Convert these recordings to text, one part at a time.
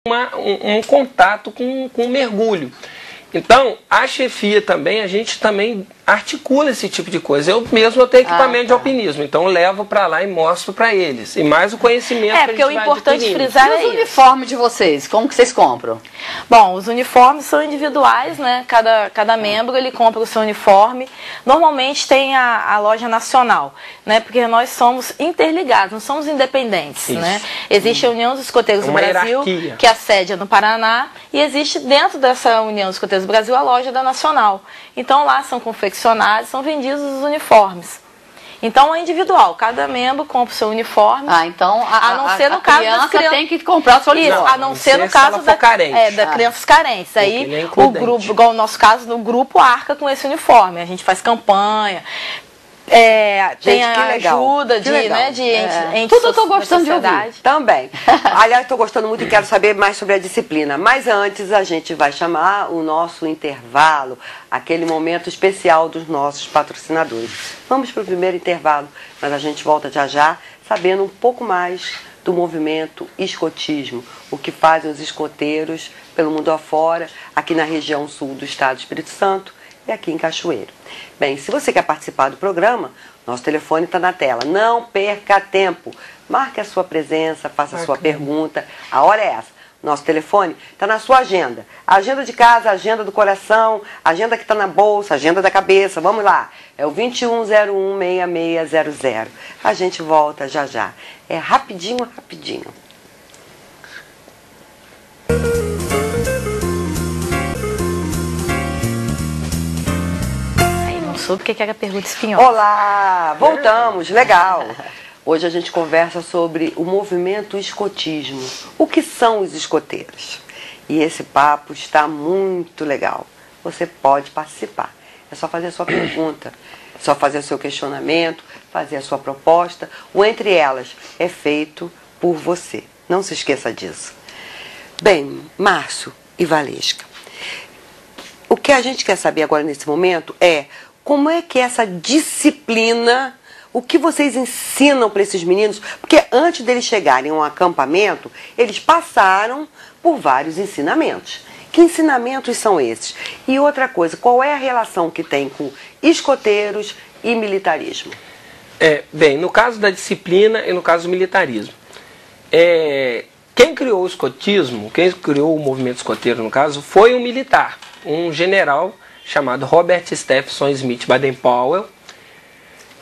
um contato com o mergulho. Então, a chefia também, a gente também articula esse tipo de coisa. Eu mesmo tenho equipamento de alpinismo, então eu levo para lá e mostro para eles. E mais o conhecimento que a gente vai adquirindo. Porque o importante frisar é isso. E os uniformes de vocês, como que vocês compram? Bom, os uniformes são individuais, né? Cada membro ele compra o seu uniforme. Normalmente tem a loja nacional, né? Porque nós somos interligados, não somos independentes, né? Existe a União dos Escoteiros do Brasil, que a sede é no Paraná, e existe dentro dessa União dos Escoteiros do Brasil a loja da Nacional. Então lá são confeccionados, são vendidos os uniformes. Então é individual, cada membro compra o seu uniforme. Então a não ser no caso das crianças tem que comprar o seu uniforme. Isso, a não ser no caso da crianças carentes. Aí o grupo, igual no nosso caso, o grupo arca com esse uniforme. A gente faz campanha. Tem a ajuda de entes. Tudo eu estou gostando de ouvir também. Aliás, estou gostando muito e quero saber mais sobre a disciplina. Mas antes a gente vai chamar o nosso intervalo, aquele momento especial dos nossos patrocinadores. Vamos para o primeiro intervalo, mas a gente volta já já, sabendo um pouco mais do movimento escotismo, o que fazem os escoteiros pelo mundo afora, aqui na região sul do estado do Espírito Santo e aqui em Cachoeiro. Bem, se você quer participar do programa, nosso telefone está na tela. Não perca tempo. Marque a sua presença, faça a sua pergunta. A hora é essa. Nosso telefone está na sua agenda. A agenda de casa, a agenda do coração, a agenda que está na bolsa, a agenda da cabeça. Vamos lá. É o 21016600. A gente volta já já. É rapidinho, rapidinho. Soube que era a pergunta espinhosa. Olá, voltamos, legal. Hoje a gente conversa sobre o movimento escotismo. O que são os escoteiros? E esse papo está muito legal. Você pode participar. É só fazer a sua pergunta, é só fazer o seu questionamento, fazer a sua proposta. O entre elas é feito por você. Não se esqueça disso. Bem, Márcio e Valesca, o que a gente quer saber agora nesse momento é como é que essa disciplina, o que vocês ensinam para esses meninos? Porque antes deles chegarem a um acampamento, eles passaram por vários ensinamentos. Que ensinamentos são esses? E outra coisa, qual é a relação que tem com escoteiros e militarismo? Bem, no caso da disciplina e no caso do militarismo. Quem criou o escotismo, quem criou o movimento escoteiro, no caso, foi um militar, um general chamado Robert Stephenson Smith Baden-Powell,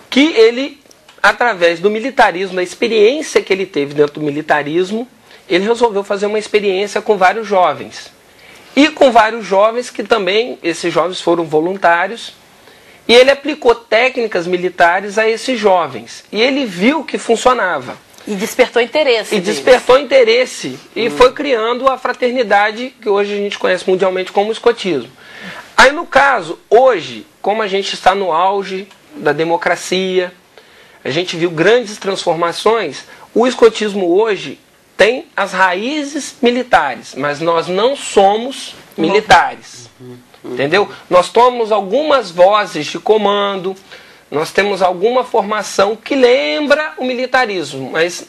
que ele, através do militarismo, da experiência que ele teve dentro do militarismo, ele resolveu fazer uma experiência com vários jovens. E com vários jovens que também, esses jovens foram voluntários, e ele aplicou técnicas militares a esses jovens. E ele viu que funcionava. E despertou interesse. E foi criando a fraternidade que hoje a gente conhece mundialmente como escotismo. Aí no caso, hoje, como a gente está no auge da democracia, a gente viu grandes transformações, o escotismo hoje tem as raízes militares, mas nós não somos militares, entendeu? Nós tomamos algumas vozes de comando, nós temos alguma formação que lembra o militarismo, mas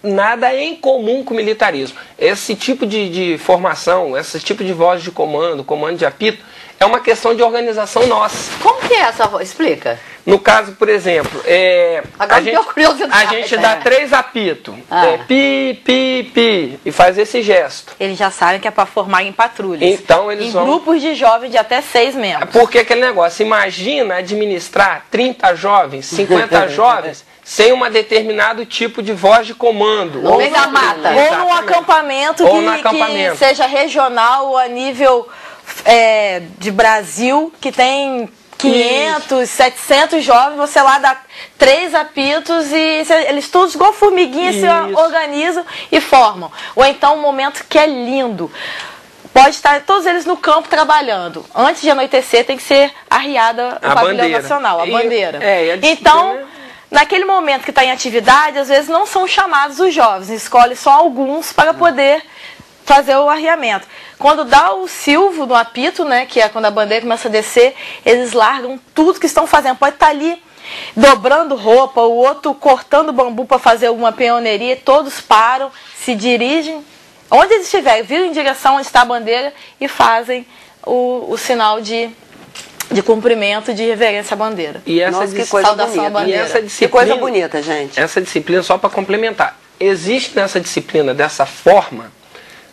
nada em comum com o militarismo. Esse tipo de formação, esse tipo de voz de comando, comando de apito, é uma questão de organização nossa. Como que é essa voz? Explica. No caso, por exemplo, a gente dá 3 apitos. Pi, pi, pi. E faz esse gesto. Eles já sabem que é para formar em patrulhas. Então eles vão... grupos de jovens de até 6 membros. Porque aquele negócio, imagina administrar 30 jovens, 50 jovens... sem um determinado tipo de voz de comando. No meio da mata. Ou num acampamento que seja regional ou a nível de Brasil, que tem 500, 700 jovens, você lá dá 3 apitos e eles todos igual formiguinha se organizam e formam. Ou então um momento que é lindo. Pode estar todos eles no campo trabalhando. Antes de anoitecer tem que ser arriada o pavilhão nacional, a bandeira. Então... naquele momento que está em atividade, às vezes não são chamados os jovens, escolhe só alguns para poder fazer o arriamento. Quando dá o silvo no apito, né, que é quando a bandeira começa a descer, eles largam tudo que estão fazendo. Pode estar ali dobrando roupa, o outro cortando bambu para fazer alguma peoneiria, todos param, se dirigem, onde eles estiverem, viram em direção onde está a bandeira e fazem o sinal de cumprimento, de reverência à bandeira. E essa Nossa, que coisa bonita. E essa disciplina, que coisa bonita, gente. Essa disciplina, só para complementar, existe nessa disciplina, dessa forma,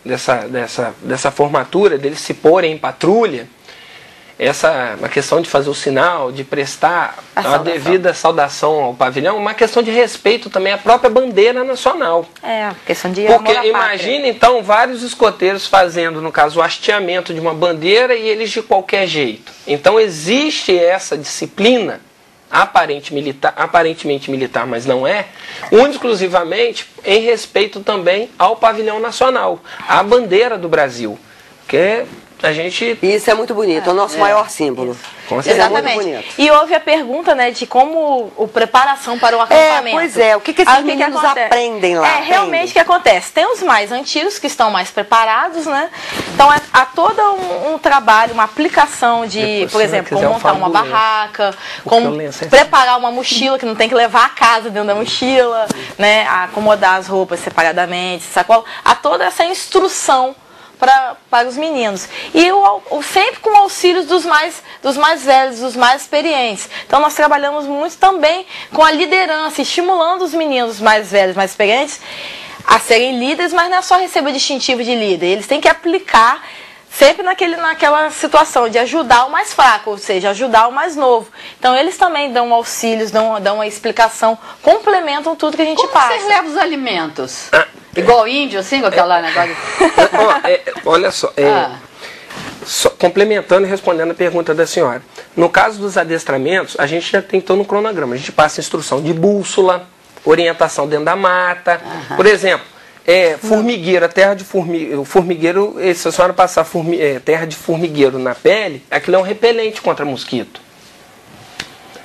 dessa formatura, deles se porem em patrulha, a questão de fazer o sinal, de prestar a devida saudação ao pavilhão, uma questão de respeito também à própria bandeira nacional. Questão de porque imagina então vários escoteiros fazendo, no caso, o hasteamento de uma bandeira e eles de qualquer jeito. Então existe essa disciplina aparentemente militar, mas não é, exclusivamente em respeito também ao pavilhão nacional, à bandeira do Brasil, que a gente... Isso é muito bonito, é o nosso maior símbolo. Com certeza. Exatamente. É muito bonito. E houve a pergunta, né, de como a preparação para o acampamento. Pois é, o que esses meninos aprendem lá? Realmente o que acontece? Tem os mais antigos que estão mais preparados, né? Então há todo um trabalho, uma aplicação de, por exemplo, como montar uma barraca, como preparar uma mochila, que não tem que levar a casa dentro da mochila, né? Acomodar as roupas separadamente, sacola. Há toda essa instrução para os meninos. E sempre com auxílios dos mais velhos, dos mais experientes. Então nós trabalhamos muito também com a liderança, estimulando os meninos mais velhos, mais experientes, a serem líderes, mas não é só receber o distintivo de líder. Eles têm que aplicar sempre naquela situação de ajudar o mais fraco, ou seja, ajudar o mais novo. Então eles também dão auxílios, dão uma explicação, complementam tudo que a gente passa. Como você leva os alimentos? Igual índio, assim, com aquela negócio? Olha só, complementando e respondendo a pergunta da senhora. No caso dos adestramentos, a gente já tem todo um cronograma. A gente passa instrução de bússola, orientação dentro da mata. Por exemplo, formigueiro, a terra de formigueiro, se a senhora passar terra de formigueiro na pele, aquilo é um repelente contra mosquito.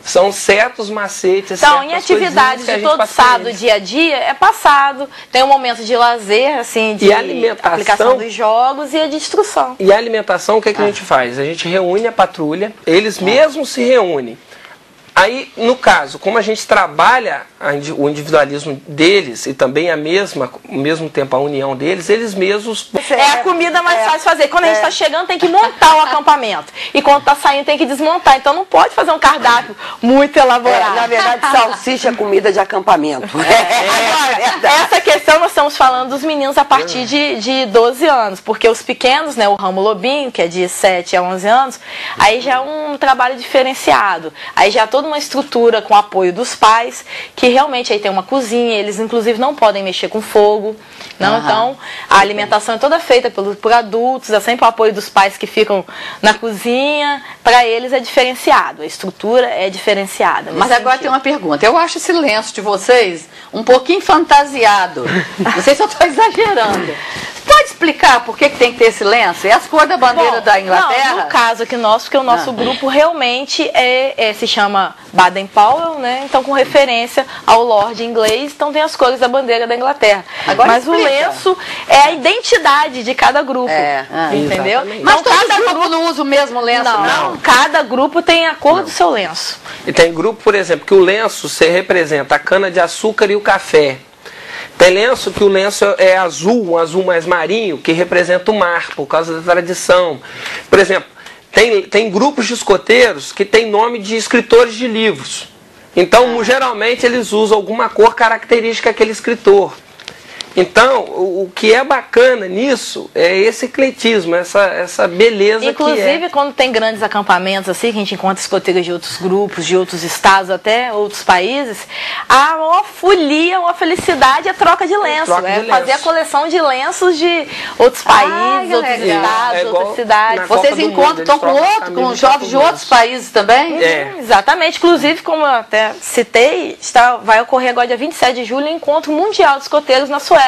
São certos macetes, então, em atividades de todo sábado, dia a dia, é passado. Tem um momento de lazer, assim, de aplicação dos jogos e a de instrução. E a alimentação, o que a gente faz? A gente reúne a patrulha, eles mesmos se reúnem. Aí, no caso, como a gente trabalha o individualismo deles e também ao mesmo tempo a união deles, eles mesmos... É a comida mais fácil de fazer. Quando a gente está chegando, tem que montar o acampamento. E quando está saindo, tem que desmontar. Então não pode fazer um cardápio muito elaborado. Na verdade, salsicha é comida de acampamento. Agora, essa questão nós estamos falando dos meninos a partir de 12 anos. Porque os pequenos, né, o ramo lobinho, que é de 7 a 11 anos, aí já é um trabalho diferenciado. Aí já toda uma estrutura com apoio dos pais, que realmente aí tem uma cozinha, eles inclusive não podem mexer com fogo, não, então a alimentação é toda feita por adultos, é sempre o apoio dos pais que ficam na cozinha, para eles é diferenciado, a estrutura é diferenciada. Mas agora tem uma pergunta, eu acho esse lenço de vocês um pouquinho fantasiado, não sei se eu estou exagerando. Pode explicar por que tem que ter esse lenço? É as cores da bandeira da Inglaterra? Não, no caso aqui nosso, porque o nosso grupo realmente se chama Baden-Powell, né? Então com referência ao Lorde inglês, então tem as cores da bandeira da Inglaterra. Agora mas explica. O lenço é a identidade de cada grupo, entendeu? Mas todo grupo não usa o mesmo lenço, não. Cada grupo tem a cor do seu lenço. E tem grupo, por exemplo, que o lenço se representa a cana-de-açúcar e o café. Tem lenço que o lenço é azul, um azul mais marinho, que representa o mar, por causa da tradição. Por exemplo, tem grupos de escoteiros que tem nome de escritores de livros. Então, geralmente, eles usam alguma cor característica daquele escritor. Então, o que é bacana nisso é esse ecletismo, essa beleza. Inclusive, quando tem grandes acampamentos assim, que a gente encontra escoteiros de outros grupos, de outros estados, até outros países, a maior folia, uma felicidade é a troca de lenço. Fazer a coleção de lenços de outros países, outros estados, outras cidades. Vocês encontram com jovens de outros países também? Exatamente. Inclusive, como eu até citei, vai ocorrer agora dia 27 de julho o Encontro Mundial de Escoteiros na Suécia.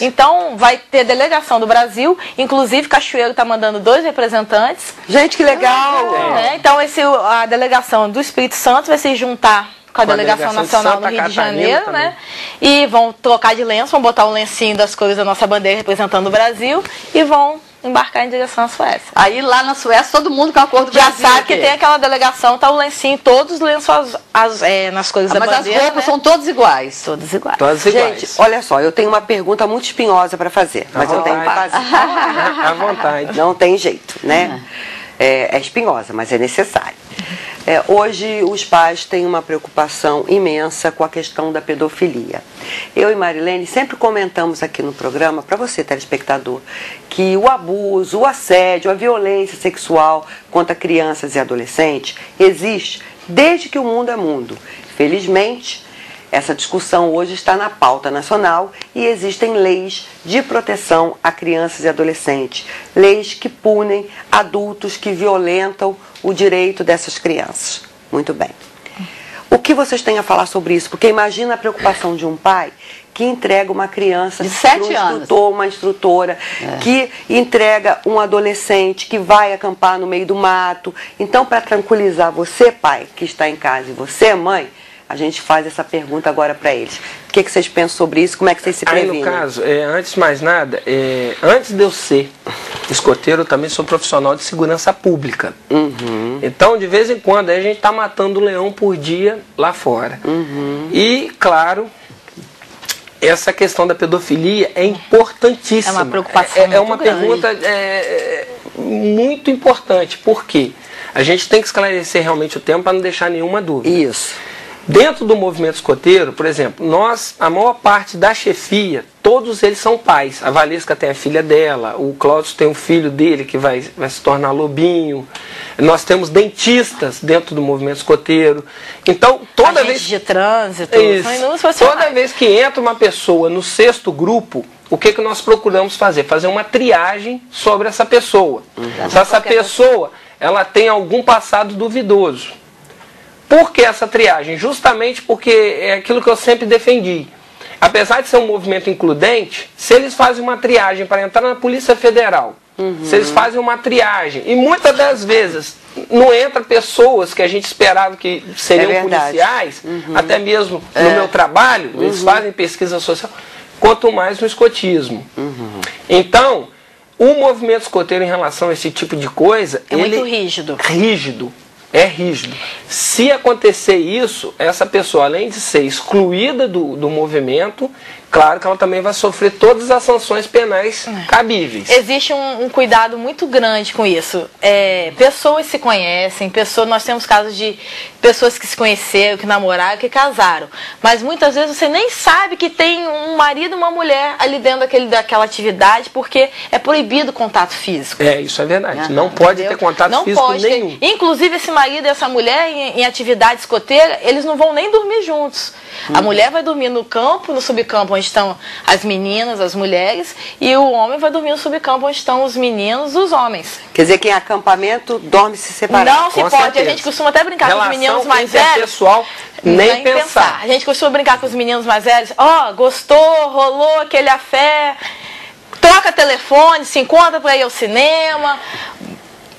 Então vai ter delegação do Brasil, inclusive Cachoeiro está mandando 2 representantes. Gente, que legal! Então a delegação do Espírito Santo vai se juntar com a delegação nacional do Rio de Janeiro, né? E vão trocar de lenço, vão botar um lencinho das cores da nossa bandeira representando o Brasil e vão embarcar em direção à Suécia. Aí lá na Suécia todo mundo com a cor do já Brasil. Já sabe que tem aquela delegação, tá o lencinho, todos os lenços nas cores da bandeira. Mas as roupas são todas iguais. Todas iguais. Todas iguais. Gente, olha só, eu tenho uma pergunta muito espinhosa para fazer, mas eu tenho que fazer. À vontade. Não tem jeito, né? É espinhosa, mas é necessário. Hoje os pais têm uma preocupação imensa com a questão da pedofilia. Eu e Marilene sempre comentamos aqui no programa, para você, telespectador, que o abuso, o assédio, a violência sexual contra crianças e adolescentes existe desde que o mundo é mundo. Felizmente, essa discussão hoje está na pauta nacional e existem leis de proteção a crianças e adolescentes. Leis que punem adultos que violentam o direito dessas crianças. Muito bem. O que vocês têm a falar sobre isso? Porque imagina a preocupação de um pai que entrega uma criança de 7 para um anos. instrutor, uma instrutora, que entrega um adolescente que vai acampar no meio do mato. Então, para tranquilizar você, pai, que está em casa, e você, mãe, a gente faz essa pergunta agora para eles. O que vocês pensam sobre isso? Como é que vocês se previnem? Aí, no caso, antes de mais nada, antes de eu ser escoteiro, eu também sou profissional de segurança pública. Uhum. Então, de vez em quando, a gente está matando um leão por dia lá fora. Uhum. E, claro, essa questão da pedofilia é importantíssima. É uma preocupação muito uma grande. Pergunta muito importante. Por quê? A gente tem que esclarecer realmente o tema para não deixar nenhuma dúvida. Isso. Dentro do movimento escoteiro, por exemplo, a maior parte da chefia, todos eles são pais. A Valesca tem a filha dela, o Cláudio tem um filho dele que vai se tornar lobinho. Nós temos dentistas dentro do movimento escoteiro. Então, toda vez de trânsito, toda vez que entra uma pessoa no 6º grupo, o que nós procuramos fazer? Fazer uma triagem sobre essa pessoa. Se essa pessoa ela tem algum passado duvidoso. Por que essa triagem? Justamente porque é aquilo que eu sempre defendi. Apesar de ser um movimento includente, se eles fazem uma triagem para entrar na Polícia Federal, se eles fazem uma triagem, e muitas das vezes não entra pessoas que a gente esperava que seriam policiais, até mesmo no meu trabalho, eles fazem pesquisa social, quanto mais no escotismo. Então, o movimento escoteiro em relação a esse tipo de coisa... É muito rígido. É rígido. Se acontecer isso, essa pessoa, além de ser excluída do movimento, claro que ela também vai sofrer todas as sanções penais cabíveis. Existe um cuidado muito grande com isso. Pessoas se conhecem, nós temos casos de pessoas que se conheceram, que namoraram, que casaram. Mas muitas vezes você nem sabe que tem um marido e uma mulher ali dentro daquela atividade, porque é proibido o contato físico. Isso é verdade. Não pode ter contato físico nenhum. Inclusive esse marido e essa mulher em atividade escoteira, eles não vão nem dormir juntos. A mulher vai dormir no campo, no subcampo onde estão as meninas, as mulheres, e o homem vai dormir no subcampo onde estão os meninos, os homens. Quer dizer que em acampamento dorme se separado? Não se pode. A gente costuma até brincar com os meninos mais velhos. Pessoal, nem pensar. A gente costuma brincar com os meninos mais velhos. Gostou, rolou aquele afé, troca telefone, se encontra para ir ao cinema.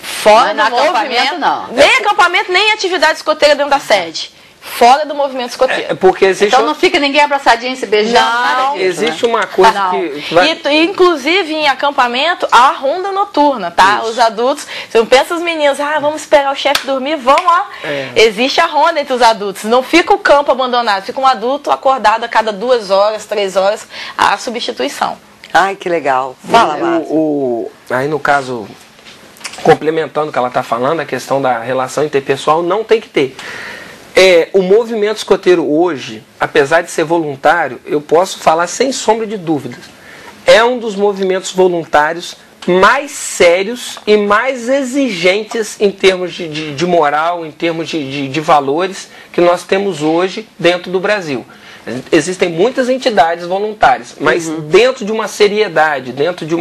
Fora do movimento, não. Nem acampamento, nem atividade escoteira dentro da sede. Fora do movimento escoteiro. Porque existe então não fica ninguém abraçadinho se beijando, nada disso, existe uma coisa que vai... Inclusive em acampamento, há ronda noturna, tá? Isso. Os adultos, você não pensa os meninos, vamos esperar o chefe dormir, vamos lá. Existe a ronda entre os adultos, não fica o campo abandonado, fica um adulto acordado a cada 2 horas, 3 horas, a substituição. Ai, que legal. Fala, Márcio. Aí no caso, complementando o que ela está falando, a questão da relação interpessoal não tem que ter. O movimento escoteiro hoje, apesar de ser voluntário, eu posso falar sem sombra de dúvidas, é um dos movimentos voluntários mais sérios e mais exigentes em termos de moral, em termos de valores que nós temos hoje dentro do Brasil. Existem muitas entidades voluntárias, mas dentro de uma seriedade, dentro de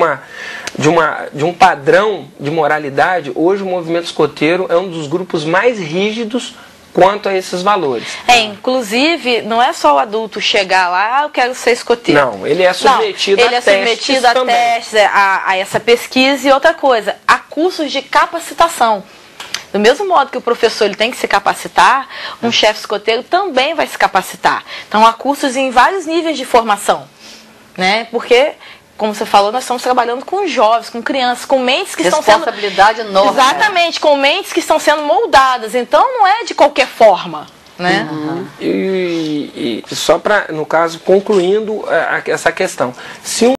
um padrão de moralidade, hoje o movimento escoteiro é um dos grupos mais rígidos quanto a esses valores. Inclusive, não é só o adulto chegar lá, eu quero ser escoteiro. Não, ele é submetido a testes. Ele é submetido a testes, a essa pesquisa e outra coisa, a cursos de capacitação. Do mesmo modo que o professor ele tem que se capacitar, um chefe escoteiro também vai se capacitar. Então, há cursos em vários níveis de formação, né? Porque como você falou, nós estamos trabalhando com jovens, com crianças, com mentes que estão sendo... Responsabilidade enorme. Exatamente, com mentes que estão sendo moldadas. Então, não é de qualquer forma, né? E só para, no caso, concluindo essa questão. Se